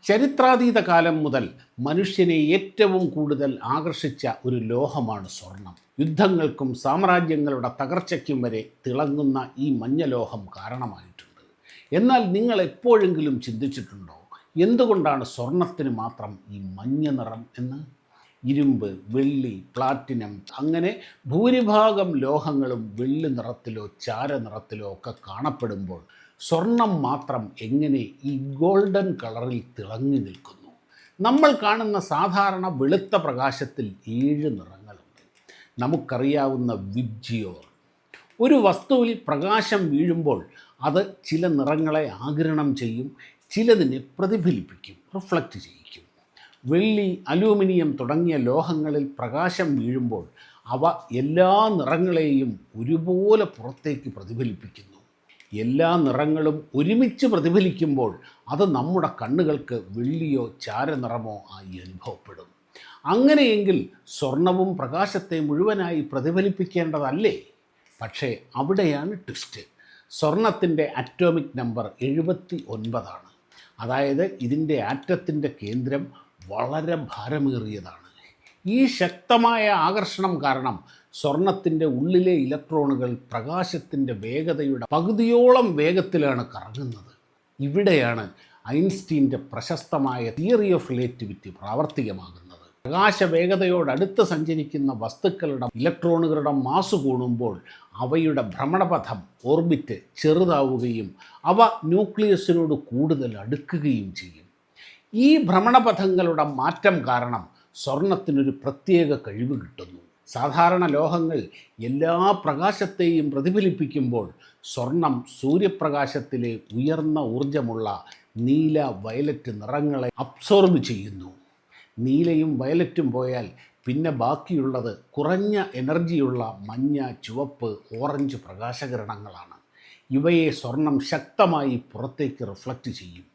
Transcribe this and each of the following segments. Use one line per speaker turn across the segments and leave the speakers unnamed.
ചരിത്രാതീത കാലം മുതൽ മനുഷ്യനെ ഏറ്റവും കൂടുതൽ ആകർഷിച്ച ഒരു ലോഹമാണ് സ്വർണം. യുദ്ധങ്ങൾക്കും സാമ്രാജ്യങ്ങളുടെ തകർച്ചയ്ക്കും വരെ തിളങ്ങുന്ന ഈ മഞ്ഞലോഹം കാരണമായിട്ടുണ്ട്. എന്നാൽ നിങ്ങൾ എപ്പോഴെങ്കിലും ചിന്തിച്ചിട്ടുണ്ടോ, എന്തുകൊണ്ടാണ് സ്വർണത്തിന് മാത്രം ഈ മഞ്ഞ നിറം എന്ന്? ഇരുമ്പ്, വെള്ളി, പ്ലാറ്റിനം അങ്ങനെ ഭൂരിഭാഗം ലോഹങ്ങളും വെള്ളി നിറത്തിലോ ചാരനിറത്തിലോ ഒക്കെ കാണപ്പെടുമ്പോൾ സ്വർണം മാത്രം എങ്ങനെ ഈ ഗോൾഡൻ കളറിൽ തിളങ്ങി നിൽക്കുന്നു? നമ്മൾ കാണുന്ന സാധാരണ വെളുത്ത പ്രകാശത്തിൽ 7 നിറങ്ങളുണ്ട്. നമുക്കറിയാവുന്ന വിബ്ജിയോർ. ഒരു വസ്തുവിൽ പ്രകാശം വീഴുമ്പോൾ അത് ചില നിറങ്ങളെ ആഗിരണം ചെയ്യും, ചിലതിനെ പ്രതിഫലിപ്പിക്കും, റിഫ്ലക്റ്റ് ചെയ്യിക്കും. വെള്ളി, അലൂമിനിയം തുടങ്ങിയ ലോഹങ്ങളിൽ പ്രകാശം വീഴുമ്പോൾ അവ എല്ലാ നിറങ്ങളെയും ഒരുപോലെ പുറത്തേക്ക് പ്രതിഫലിപ്പിക്കുന്നു. എല്ലാ നിറങ്ങളും ഒരുമിച്ച് പ്രതിഫലിക്കുമ്പോൾ അത് നമ്മുടെ കണ്ണുകൾക്ക് വെള്ളിയോ ചാരനിറമോ ആയി അനുഭവപ്പെടും. അങ്ങനെയെങ്കിൽ സ്വർണവും പ്രകാശത്തെ മുഴുവനായി പ്രതിഫലിപ്പിക്കേണ്ടതല്ലേ? പക്ഷേ അവിടെയാണ് ട്വിസ്റ്റ്. സ്വർണത്തിൻ്റെ അറ്റോമിക് നമ്പർ 79 ആണ്. അതായത് ഇതിൻ്റെ ആറ്റത്തിൻ്റെ കേന്ദ്രം വളരെ ഭാരമേറിയതാണ്. ഈ ശക്തമായ ആകർഷണം കാരണം സ്വർണത്തിൻ്റെ ഉള്ളിലെ ഇലക്ട്രോണുകൾ പ്രകാശത്തിൻ്റെ വേഗതയുടെ പകുതിയോളം വേഗത്തിലാണ് കറങ്ങുന്നത്. ഇവിടെയാണ് ഐൻസ്റ്റീൻ്റെ പ്രശസ്തമായ തിയറി ഓഫ് റിലേറ്റിവിറ്റി പ്രാവർത്തികമാകുന്നത്. പ്രകാശവേഗതയോടടുത്ത് സഞ്ചരിക്കുന്ന വസ്തുക്കളുടെ ഇലക്ട്രോണുകളുടെ മാസ് കൂടുമ്പോൾ അവയുടെ ഭ്രമണപഥം ഓർബിറ്റ് ചെറുതാവുകയും അവ ന്യൂക്ലിയസിനോട് കൂടുതൽ അടുക്കുകയും ചെയ്യും. ഈ ഭ്രമണപഥങ്ങളുടെ മാറ്റം കാരണം സ്വർണത്തിനൊരു പ്രത്യേക കഴിവ് കിട്ടുന്നു. സാധാരണ ലോഹങ്ങൾ എല്ലാ പ്രകാശത്തെയും പ്രതിഫലിപ്പിക്കുമ്പോൾ സ്വർണം സൂര്യപ്രകാശത്തിലെ ഉയർന്ന ഊർജമുള്ള നീല, വയലറ്റ് നിറങ്ങളെ അബ്സോർബ് ചെയ്യുന്നു. നീലയും വയലറ്റും പോയാൽ പിന്നെ ബാക്കിയുള്ളത് കുറഞ്ഞ എനർജിയുള്ള മഞ്ഞ, ചുവപ്പ്, ഓറഞ്ച് പ്രകാശകിരണങ്ങളാണ്. ഇവയെ സ്വർണം ശക്തമായി പുറത്തേക്ക് റിഫ്ലക്റ്റ് ചെയ്യും.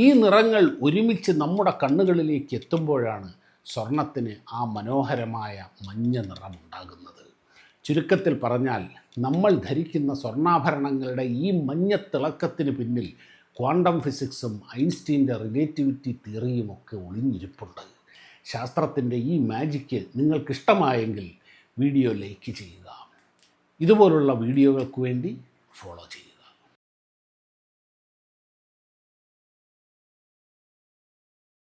ഈ നിറങ്ങൾ ഒരുമിച്ച് നമ്മുടെ കണ്ണുകളിലേക്ക് എത്തുമ്പോഴാണ് സ്വർണത്തിന് ആ മനോഹരമായ മഞ്ഞ നിറമുണ്ടാകുന്നത്. ചുരുക്കത്തിൽ പറഞ്ഞാൽ, നമ്മൾ ധരിക്കുന്ന സ്വർണ്ണാഭരണങ്ങളുടെ ഈ മഞ്ഞ തിളക്കത്തിന് പിന്നിൽ ക്വാണ്ടം ഫിസിക്സും ഐൻസ്റ്റീൻ്റെ റിലേറ്റിവിറ്റി തിയറിയുമൊക്കെ ഒളിഞ്ഞിരിപ്പുണ്ട്. ശാസ്ത്രത്തിൻ്റെ ഈ മാജിക്ക് നിങ്ങൾക്കിഷ്ടമായെങ്കിൽ വീഡിയോ ലൈക്ക് ചെയ്യുക. ഇതുപോലുള്ള വീഡിയോകൾക്ക് വേണ്ടി ഫോളോ ചെയ്യുക.